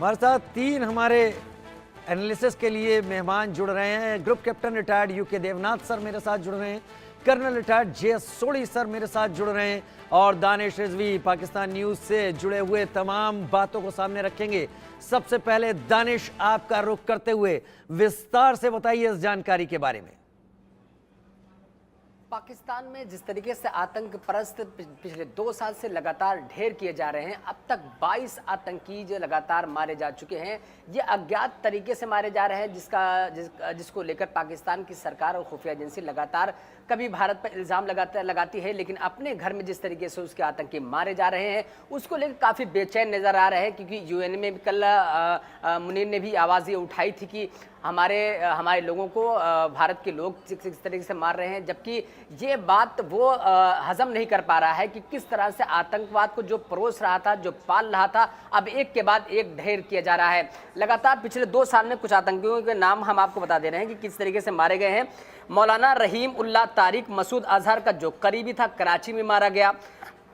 हमारे साथ तीन हमारे एनालिसिस के लिए मेहमान जुड़ रहे हैं। Group captain retired UK Devnath sir मेरे साथ जुड़ रहे हैं, colonel retired JS Sodhi sir मेरे साथ जुड़ रहे हैं और दानिश रिजवी पाकिस्तान न्यूज से जुड़े हुए तमाम बातों को सामने रखेंगे। सबसे पहले दानिश, आपका रुख करते हुए विस्तार से बताइए इस जानकारी के बारे में। पाकिस्तान में जिस तरीके से आतंक परस्त पिछले 2 साल से लगातार ढेर किए जा रहे हैं, अब तक 22 आतंकी जो लगातार मारे जा चुके हैं। ये अज्ञात तरीके से मारे जा रहे हैं जिसको लेकर पाकिस्तान की सरकार और खुफिया एजेंसी लगातार कभी भारत पर इल्ज़ाम लगाती है, लेकिन अपने घर में जिस तरीके से उसके आतंकी मारे जा रहे हैं उसको लेकर काफ़ी बेचैन नज़र आ रहे हैं। क्योंकि यूएन में कल मुनीर ने भी आवाज़ ये उठाई थी कि हमारे लोगों को भारत के लोग किस तरीके से मार रहे हैं, जबकि ये बात वो हजम नहीं कर पा रहा है कि किस तरह से आतंकवाद को जो परोस रहा था, जो पाल रहा था, अब एक के बाद एक ढेर किया जा रहा है। लगातार पिछले 2 साल में कुछ आतंकियों के नाम हम आपको बता दे रहे हैं कि किस तरीके से मारे गए हैं। मौलाना रहीम उल्लाह तारिक मसूद अजहर का जो करीबी था कराची में मारा गया।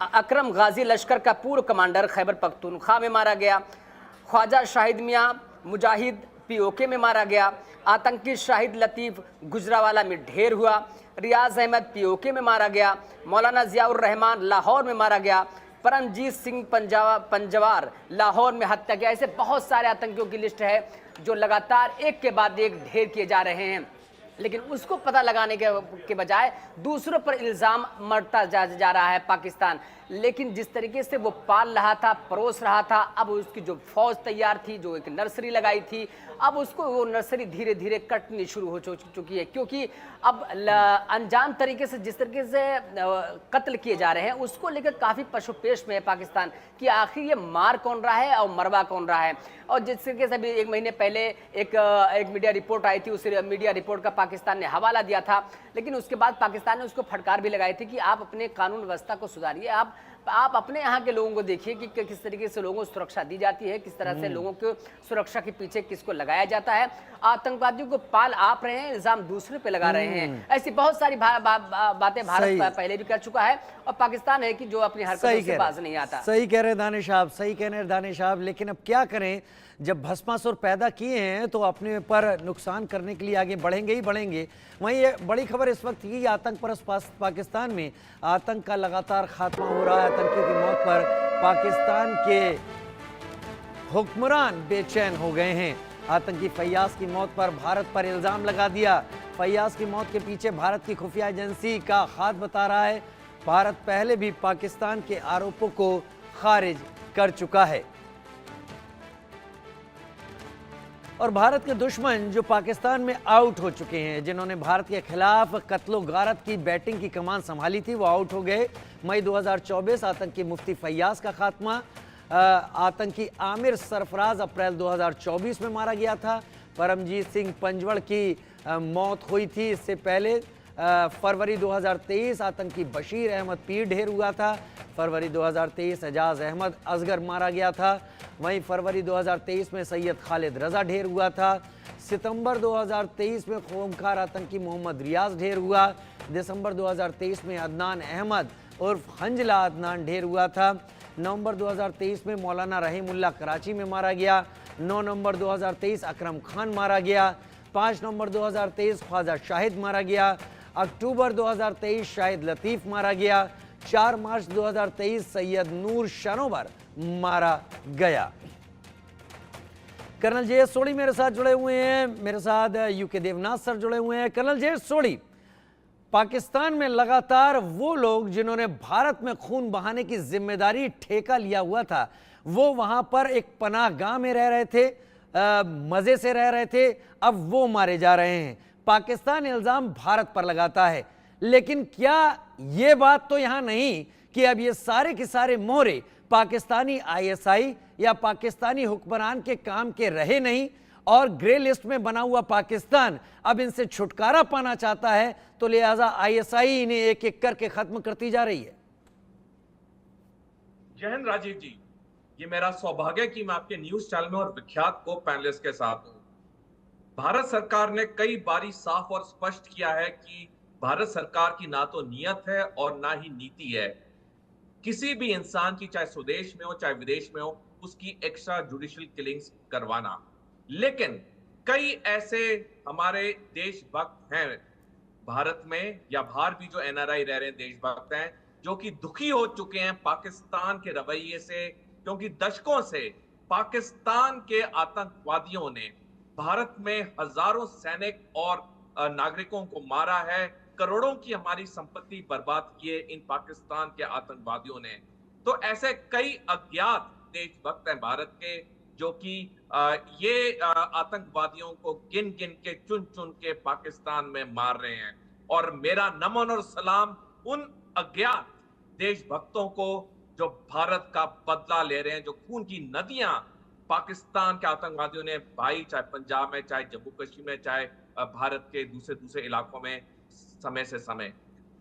अकरम गाजी लश्कर का पूर्व कमांडर खैबर पख्तूनख्वा में मारा गया। ख्वाजा शाहिद मियाँ मुजाहिद पीओके में मारा गया। आतंकी शाहिद लतीफ़ गुजरावाला में ढेर हुआ। रियाज अहमद पीओके में मारा गया। मौलाना जियाउर रहमान लाहौर में मारा गया। परमजीत सिंह पंजवार लाहौर में हत्या किया। ऐसे बहुत सारे आतंकियों की लिस्ट है जो लगातार एक के बाद एक ढेर किए जा रहे हैं, लेकिन उसको पता लगाने के बजाय दूसरों पर इल्ज़ाम मरता जा रहा है पाकिस्तान। लेकिन जिस तरीके से वो पाल रहा था, परोस रहा था, अब उसकी जो फौज तैयार थी, जो एक नर्सरी लगाई थी, अब उसको वो नर्सरी धीरे धीरे कटनी शुरू हो चुकी है। क्योंकि अब अनजान तरीके से जिस तरीके से कत्ल किए जा रहे हैं उसको लेकर काफ़ी पशुपेश में है पाकिस्तान कि आखिर ये मार कौन रहा है और मरवा कौन रहा है। और जिस तरीके से अभी 1 महीने पहले एक मीडिया रिपोर्ट आई थी, उस मीडिया रिपोर्ट का पाकिस्तान ने हवाला दिया था, लेकिन उसके बाद पाकिस्तान ने उसको फटकार भी लगाई थी कि आप अपने कानून व्यवस्था को सुधारिए, आप अपने यहाँ के लोगों को देखिए कि किस तरीके से लोगों को सुरक्षा दी जाती है, किस तरह से लोगों को सुरक्षा के पीछे किसको लगाया जाता है। आतंकवादियों को पाल आप रहे हैं, इल्जाम दूसरे पे लगा रहे हैं। ऐसी बहुत सारी बातें भारत पहले भी कर चुका है और पाकिस्तान है कि जो अपनी हरकतों से बाज नहीं आता। सही कह रहे हैं दानिश आप, सही कह रहे हैं दानिश आप। लेकिन अब क्या करें, जब भस्मासुर पैदा किए हैं तो अपने पर नुकसान करने के लिए आगे बढ़ेंगे ही बढ़ेंगे। वहीं ये बड़ी खबर इस वक्त की आतंक परस्त पाकिस्तान में आतंक का लगातार खात्मा हो रहा है। आतंकियों की मौत पर पाकिस्तान के हुक्मरान बेचैन हो गए हैं। आतंकी फैयाज की मौत पर भारत पर इल्जाम लगा दिया। फैयाज की मौत के पीछे भारत की खुफिया एजेंसी का हाथ बता रहा है। भारत पहले भी पाकिस्तान के आरोपों को खारिज कर चुका है और भारत के दुश्मन जो पाकिस्तान में आउट हो चुके हैं, जिन्होंने भारत के खिलाफ कत्लो गारत की बैटिंग की कमान संभाली थी, वो आउट हो गए। मई 2024 आतंकी मुफ्ती फैयाज का खात्मा। आतंकी आमिर सरफराज अप्रैल 2024 में मारा गया था। परमजीत सिंह पंजवार की मौत हुई थी। इससे पहले फरवरी 2023 आतंकी बशीर अहमद पीर ढेर हुआ था। फरवरी 2023 एजाज अहमद असगर मारा गया था। वहीं फरवरी 2023 में सैयद खालिद रजा ढेर हुआ था। सितंबर 2023 में खूंखार आतंकी मोहम्मद रियाज ढेर हुआ। दिसंबर 2023 में अदनान अहमद उर्फ हंजला अदनान ढेर हुआ था। नवंबर 2023 में मौलाना रहीमुल्लाह कराची में मारा गया। 9 नवंबर 2023 अकरम खान मारा गया। 5 नवंबर 2023 ख्वाजा शाहिद मारा गया। अक्टूबर 2023 शाहिद लतीफ़ मारा गया। 4 मार्च 2023 सैयद नूर शनोवर मारा गया। कर्नल जेएस सोढ़ी मेरे साथ जुड़े हुए हैं, मेरे साथ यूके देवनाथ सर जुड़े हुए हैं। कर्नल जेएस सोढ़ी, पाकिस्तान में लगातार वो लोग जिन्होंने भारत में खून बहाने की जिम्मेदारी ठेका लिया हुआ था, वो वहां पर एक पनाहगाह में रह रहे थे, मजे से रह रहे थे, अब वो मारे जा रहे हैं। पाकिस्तान इल्जाम भारत पर लगाता है, लेकिन क्या ये बात तो यहां नहीं कि अब ये सारे के सारे मोहरे पाकिस्तानी आईएसआई या पाकिस्तानी हुक्मरान के काम के रहे नहीं और ग्रे लिस्ट में बना हुआ पाकिस्तान अब इनसे छुटकारा पाना चाहता है, तो लिहाजा आईएसआई इन्हें एक एक करके खत्म करती जा रही है। जय हिंद राजीव जी, ये मेरा सौभाग्य है कि मैं आपके न्यूज चैनल में और विख्यात को पैनलिस्ट के साथ हूं। भारत सरकार ने कई बारी साफ और स्पष्ट किया है कि भारत सरकार की ना तो नियत है और ना ही नीति है किसी भी इंसान की, चाहे स्वदेश में हो चाहे विदेश में हो, उसकी एक्स्ट्रा जुडिशियल किलिंग्स करवाना। लेकिन कई ऐसे हमारे देशभक्त हैं भारत में या बाहर भी जो एनआरआई रह रहे हैं, देशभक्त हैं, जो कि दुखी हो चुके हैं पाकिस्तान के रवैये से, क्योंकि दशकों से पाकिस्तान के आतंकवादियों ने भारत में हजारों सैनिक और नागरिकों को मारा है, करोड़ों की हमारी संपत्ति बर्बाद की है इन पाकिस्तान के आतंकवादियों ने। तो ऐसे कई अज्ञात देशभक्त हैं भारत के, जो कि ये आतंकवादियों को गिन गिन के, चुन चुन के पाकिस्तान में मार रहे हैं। और मेरा नमन और सलाम उन अज्ञात देशभक्तों को जो भारत का बदला ले रहे हैं, जो खून की नदियां पाकिस्तान के आतंकवादियों ने बहाई, चाहे पंजाब में, चाहे जम्मू कश्मीर में, चाहे भारत के दूसरे दूसरे इलाकों में समय से समय।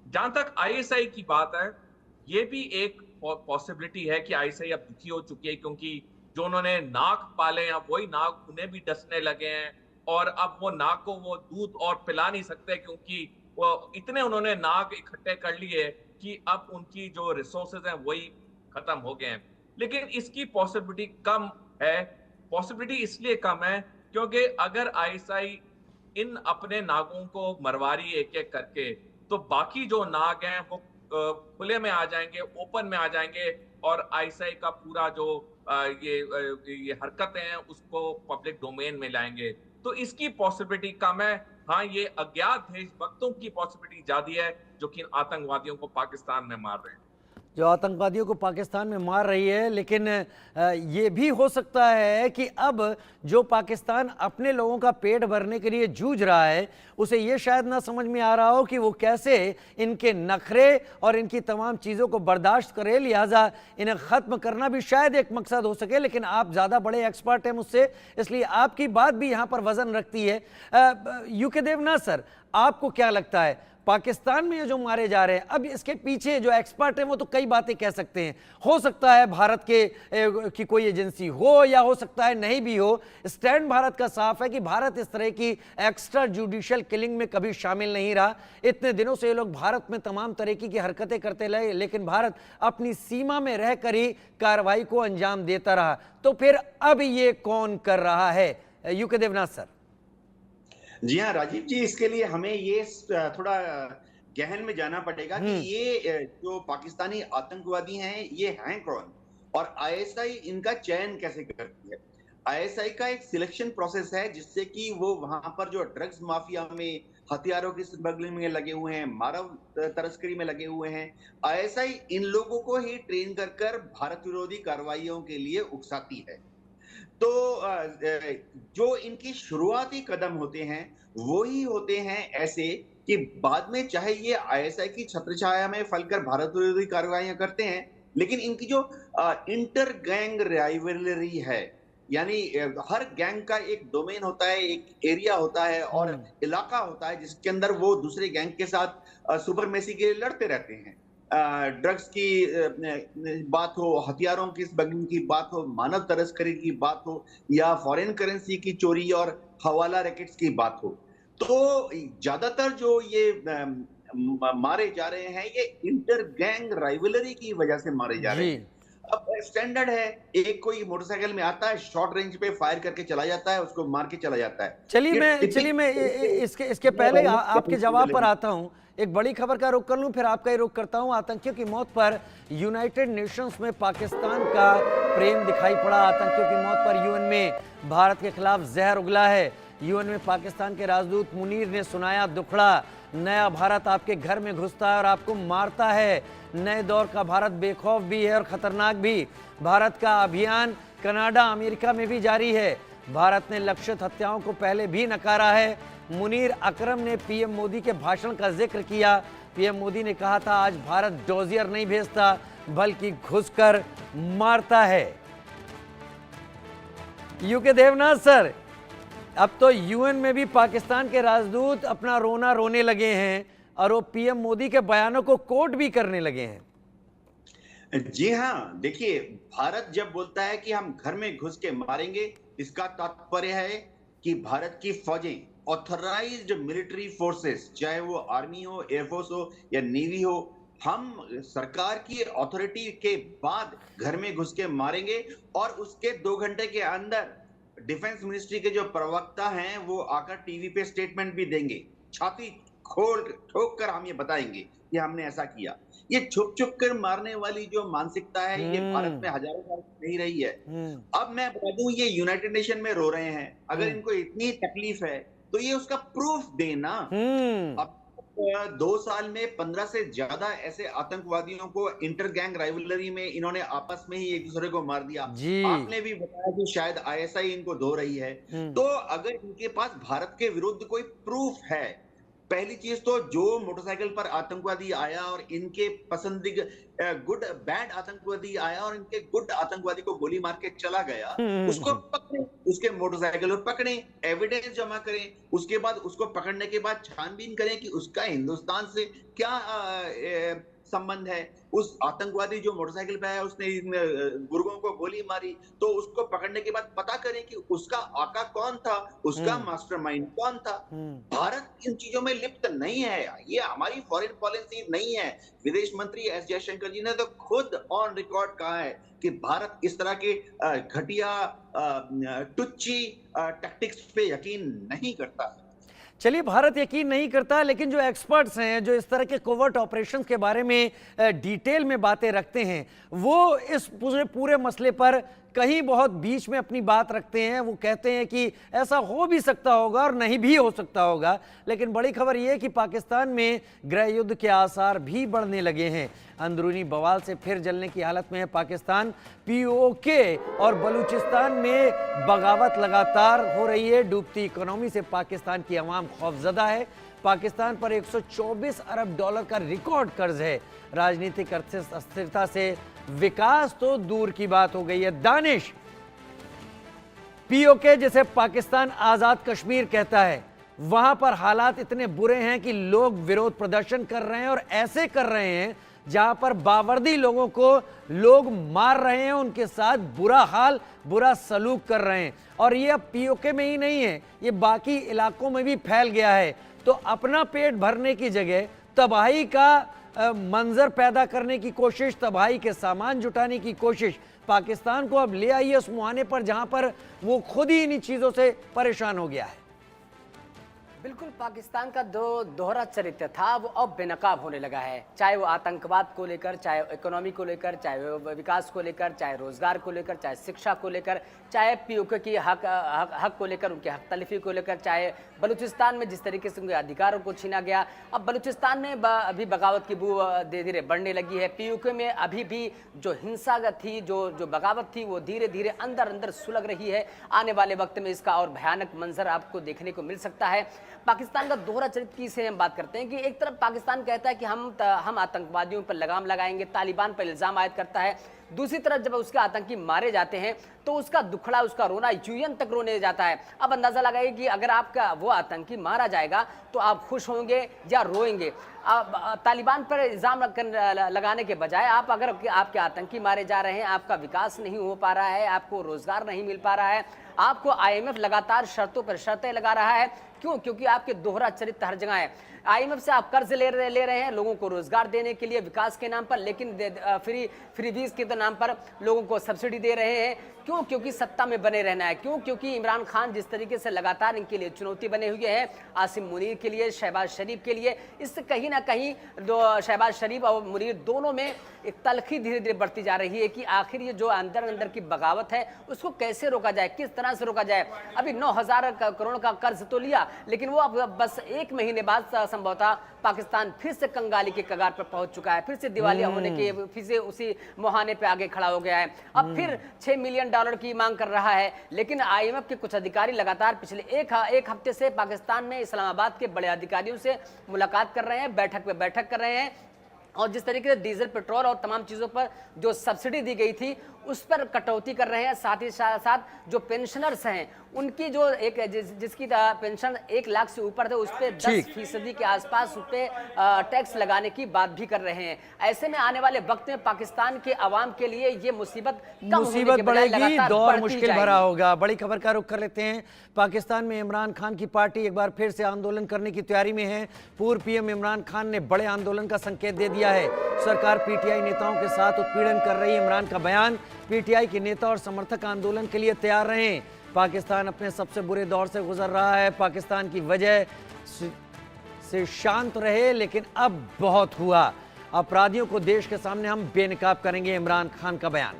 जहां तक आईएसआई की बात है, ये भी एक पॉसिबिलिटी है कि आईएसआई अब दुखी हो चुकी है, क्योंकि जो उन्होंने नाग पाले हैं वही नाग उन्हें भी डसने लगे हैं, और अब वो नाग को वो दूध और पिला नहीं सकते, क्योंकि वो इतने उन्होंने नाग इकट्ठे कर लिए कि अब उनकी जो रिसोर्सेज हैं वही खत्म हो गए हैं। लेकिन इसकी पॉसिबिलिटी कम है। पॉसिबिलिटी इसलिए कम है क्योंकि अगर आईएसआई इन अपने नागों को मरवारी एक एक करके, तो बाकी जो नाग हैं वो खुले में आ जाएंगे, ओपन में आ जाएंगे, और आईएसआई का पूरा जो ये हरकतें हैं उसको पब्लिक डोमेन में लाएंगे। तो इसकी पॉसिबिलिटी कम है। हाँ, ये अज्ञात देशभक्तों की पॉसिबिलिटी ज्यादा है जो कि आतंकवादियों को पाकिस्तान में मार रहे हैं, जो आतंकवादियों को पाकिस्तान में मार रही है। लेकिन ये भी हो सकता है कि अब जो पाकिस्तान अपने लोगों का पेट भरने के लिए जूझ रहा है, उसे ये शायद ना समझ में आ रहा हो कि वो कैसे इनके नखरे और इनकी तमाम चीज़ों को बर्दाश्त करे, लिहाजा इन्हें ख़त्म करना भी शायद एक मकसद हो सके। लेकिन आप ज़्यादा बड़े एक्सपर्ट हैं मुझसे, इसलिए आपकी बात भी यहाँ पर वजन रखती है। यूके देवनाथ सर, आपको क्या लगता है, पाकिस्तान में ये जो मारे जा रहे हैं, अब इसके पीछे जो एक्सपर्ट हैं वो तो कई बातें कह सकते हैं। हो सकता है भारत की कोई एजेंसी हो, या हो सकता है नहीं भी हो। स्टैंड भारत का साफ है कि भारत इस तरह की एक्स्ट्रा जुडिशियल किलिंग में कभी शामिल नहीं रहा। इतने दिनों से ये लोग भारत में तमाम तरीके की हरकतें करते रहे, लेकिन भारत अपनी सीमा में रहकर ही कार्रवाई को अंजाम देता रहा। तो फिर अब ये कौन कर रहा है, यूके देवनाथ सर? जी हाँ राजीव जी, इसके लिए हमें ये थोड़ा गहन में जाना पड़ेगा कि ये जो पाकिस्तानी आतंकवादी हैं ये हैं कौन, और आईएसआई इनका चयन कैसे करती है। आईएसआई का एक सिलेक्शन प्रोसेस है जिससे कि वो वहां पर जो ड्रग्स माफिया में, हथियारों की स्मगलिंग में लगे हुए हैं, मानव तस्करी में लगे हुए हैं, आईएसआई इन लोगों को ही ट्रेन कर कर भारत विरोधी कार्रवाइयों के लिए उकसाती है। तो जो इनकी शुरुआती कदम होते हैं वो ही होते हैं ऐसे कि बाद में चाहे ये आईएसआई की छत्रछाया में फलकर भारत विरोधी कार्रवाइयां करते हैं, लेकिन इनकी जो इंटर गैंग राइवलरी है, यानी हर गैंग का एक डोमेन होता है, एक एरिया होता है और इलाका होता है जिसके अंदर वो दूसरे गैंग के साथ सुपरमेसी के लिए लड़ते रहते हैं। ड्रग्स की बात हो, हथियारों की स्मगलिंग की बात हो, मानव तस्करी की बात हो, या फॉरेन करेंसी की चोरी और हवाला रैकेट्स की बात हो, तो ज्यादातर जो ये मारे जा रहे हैं ये इंटर गैंग राइवलरी की वजह से मारे जा रहे हैं। अब स्टैंडर्ड है, एक कोई मोटरसाइकिल में आता है, शॉर्ट रेंज पे फायर करके चला जाता है, उसको मार के चला जाता है। चलिए मैं इसके पहले आपके जवाब पर आता हूं। एक बड़ी खबर का रुख कर लूं, फिर आपका ही रुख करता हूं। आतंकियों की मौत पर यूनाइटेड नेशंस में पाकिस्तान का प्रेम दिखाई पड़ा। आतंकियों की मौत पर यूएन में भारत के खिलाफ जहर उगला है। यूएन में पाकिस्तान के राजदूत मुनीर ने सुनाया दुखड़ा, नया भारत आपके घर में घुसता है और आपको मारता है। नए दौर का भारत बेखौफ भी है और खतरनाक भी। भारत का अभियान कनाडा, अमेरिका में भी जारी है। भारत ने लक्षित हत्याओं को पहले भी नकारा है। मुनीर अकरम ने पीएम मोदी के भाषण का जिक्र किया। पीएम मोदी ने कहा था, आज भारत डोजियर नहीं भेजता बल्कि घुसकर मारता है। यूके देवनाथ सर, अब तो यूएन में भी पाकिस्तान के राजदूत अपना रोना रोने लगे हैं और वो पीएम मोदी के बयानों को कोट भी करने लगे हैं। जी हाँ, देखिए, भारत जब बोलता है कि हम घर में घुस के मारेंगे, इसका तात्पर्य है कि भारत की फौजें, ऑथराइज्ड मिलिट्री फोर्सेस, चाहे वो आर्मी हो, एयरफोर्स हो या नेवी हो, हम सरकार की अथॉरिटी के बाद घर में घुस के मारेंगे और उसके 2 घंटे के अंदर डिफेंस मिनिस्ट्री के जो प्रवक्ता हैं वो आकर टीवी पे स्टेटमेंट भी देंगे। छाती खोल ठोक कर हम ये बताएंगे कि हमने ऐसा किया। ये छुप छुप कर मारने वाली जो मानसिकता है ये भारत में हजारों साल से नहीं रही है। अब मैं बता दूं, ये यूनाइटेड नेशन में रो रहे हैं। अगर इनको इतनी तकलीफ है तो ये उसका प्रूफ देना। अब 2 साल में 15 से ज्यादा ऐसे आतंकवादियों को इंटर गैंग राइवलरी में इन्होंने आपस में ही एक दूसरे को मार दिया। आपने भी बताया कि शायद आईएसआई इनको धो रही है। तो अगर इनके पास भारत के विरुद्ध कोई प्रूफ है, पहली चीज तो जो मोटरसाइकिल पर आतंकवादी आया और इनके पसंदीदा गुड बैड आतंकवादी आया और इनके गुड आतंकवादी को गोली मार के चला गया, उसको पकड़े, उसके मोटरसाइकिल पर पकड़े, एविडेंस जमा करें, उसके बाद उसको पकड़ने के बाद छानबीन करें कि उसका हिंदुस्तान से क्या संबंध है। उस आतंकवादी जो मोटरसाइकिल पे आया उसने गुर्गों को गोली मारी, तो उसको पकड़ने के बाद पता करें कि उसका आका कौन था, उसका मास्टरमाइंड कौन था। भारत इन चीजों में लिप्त नहीं है, ये हमारी फॉरेन पॉलिसी नहीं है। विदेश मंत्री एस जयशंकर जी ने तो खुद ऑन रिकॉर्ड कहा है कि भारत इस तरह के घटिया टुच्ची टैक्टिक्स पे यकीन नहीं करता। चलिए, भारत यकीन नहीं करता, लेकिन जो एक्सपर्ट्स हैं, जो इस तरह के कोवर्ट ऑपरेशंस के बारे में डिटेल में बातें रखते हैं, वो इस पूरे मसले पर कहीं बहुत बीच में अपनी बात रखते हैं। वो कहते हैं कि ऐसा हो भी सकता होगा और नहीं भी हो सकता होगा। लेकिन बड़ी खबर यह है कि पाकिस्तान में गृह युद्ध के आसार भी बढ़ने लगे हैं। अंदरूनी बवाल से फिर जलने की हालत में है पाकिस्तान। पीओके और बलूचिस्तान में बगावत लगातार हो रही है। डूबती इकोनॉमी से पाकिस्तान की आवाम खौफजदा है। पाकिस्तान पर 124 अरब डॉलर का रिकॉर्ड कर्ज है। राजनीतिक अस्थिरता से विकास तो दूर की बात हो गई है। दानिश, पीओके जिसे पाकिस्तान आजाद कश्मीर कहता है, वहां पर हालात इतने बुरे हैं कि लोग विरोध प्रदर्शन कर रहे हैं और ऐसे कर रहे हैं जहां पर बावर्दी लोगों को लोग मार रहे हैं, उनके साथ बुरा हाल, बुरा सलूक कर रहे हैं। और ये अब पीओके में ही नहीं है, ये बाकी इलाकों में भी फैल गया है। तो अपना पेट भरने की जगह तबाही का मंजर पैदा करने की कोशिश, तबाही के सामान जुटाने की कोशिश, पाकिस्तान को अब ले आई है उस मुहाने पर जहां पर वो खुद ही इन्हीं चीजों से परेशान हो गया है। बिल्कुल, पाकिस्तान का दोहरा चरित्र था वो अब बेनकाब होने लगा है। चाहे वो आतंकवाद को लेकर, चाहे इकोनॉमी को लेकर, चाहे वो विकास को लेकर, चाहे रोजगार को लेकर, चाहे शिक्षा को लेकर, चाहे पीओके की हक को लेकर, उनके हक तलफी को लेकर, चाहे बलूचिस्तान में जिस तरीके से उनके अधिकारों को छीना गया। अब बलूचिस्तान में अभी बगावत की बू धीरे धीरे बढ़ने लगी है। पीओके में अभी भी जो हिंसा थी, जो बगावत थी, वो धीरे धीरे अंदर अंदर सुलग रही है। आने वाले वक्त में इसका और भयानक मंजर आपको देखने को मिल सकता है। पाकिस्तान का दोहरा चरित्र की से हम बात करते हैं कि एक तरफ पाकिस्तान कहता है कि हम आतंकवादियों पर लगाम लगाएंगे, तालिबान पर इल्जाम आयद करता है। दूसरी तरफ जब उसके आतंकी मारे जाते हैं तो उसका दुखड़ा, उसका रोना यूएन तक रोने जाता है। अब अंदाजा लगाइए कि अगर आपका वो आतंकी मारा जाएगा तो आप खुश होंगे या रोएंगे। तालिबान पर इल्जाम लगाने के बजाय आप अगर आपके आतंकी मारे जा रहे हैं, आपका विकास नहीं हो पा रहा है, आपको रोजगार नहीं मिल पा रहा है, आपको आईएमएफ लगातार शर्तों पर शर्तें लगा रहा है। क्यों? क्योंकि आपके दोहरा चरित्र हर जगह है। आईएमएफ से आप कर्ज ले रहे हैं लोगों को रोजगार देने के लिए, विकास के नाम पर, लेकिन फ्रीबीज के नाम पर लोगों को सब्सिडी दे रहे हैं। क्यों? क्योंकि सत्ता में बने रहना है। क्यों? क्योंकि इमरान खान जिस तरीके से लगातार इनके लिए चुनौती बने हुए हैं, आसिम मुनीर के लिए, शहबाज शरीफ के लिए, इससे कहीं ना कहीं शहबाज शरीफ और मुनीर दोनों में एक तलखी धीरे धीरे बढ़ती जा रही है कि आखिर ये जो अंदर अंदर की बगावत है उसको कैसे रोका जाए, किस तरह से रोका जाए। अभी 9,000 करोड़ का कर्ज तो लिया, लेकिन वो अब बस 1 महीने बाद संभवतः पाकिस्तान फिर से कंगाली के कगार पर पहुंच चुका है, फिर से दिवालिया होने के फिर से उसी मुहाने पे आगे खड़ा हो गया है। अब फिर $6 मिलियन की मांग कर रहा है। लेकिन आईएमएफ के कुछ अधिकारी लगातार पिछले एक हफ्ते से पाकिस्तान में इस्लामाबाद के बड़े अधिकारियों से मुलाकात कर रहे हैं, बैठक पे बैठक कर रहे हैं। और जिस तरीके से डीजल, पेट्रोल और तमाम चीज़ों पर जो सब्सिडी दी गई थी उस पर कटौती कर रहे हैं। साथ ही साथ जो पेंशनर्स हैं उनकी जो जिसकी पेंशन 1 लाख से ऊपर थे उस पर 10% के आसपास उस पर टैक्स लगाने की बात भी कर रहे हैं। ऐसे में आने वाले वक्त में पाकिस्तान के अवाम के लिए ये मुसीबत बढ़ेगी, दौर मुश्किल भरा होगा। बड़ी खबर का रुख कर लेते हैं। पाकिस्तान में इमरान खान की पार्टी एक बार फिर से आंदोलन करने की तैयारी में है। पूर्व पीएम इमरान खान ने बड़े आंदोलन का संकेत दे दिया है। सरकार पीटीआई नेताओं के साथ उत्पीड़न कर रही है। इमरान का बयान, पीटीआई के नेता और समर्थक आंदोलन के लिए तैयार रहें। पाकिस्तान अपने सबसे बुरे दौर से गुजर रहा है। पाकिस्तान की वजह से शांत रहे, लेकिन अब बहुत हुआ। अपराधियों को देश के सामने हम बेनकाब करेंगे, इमरान खान का बयान।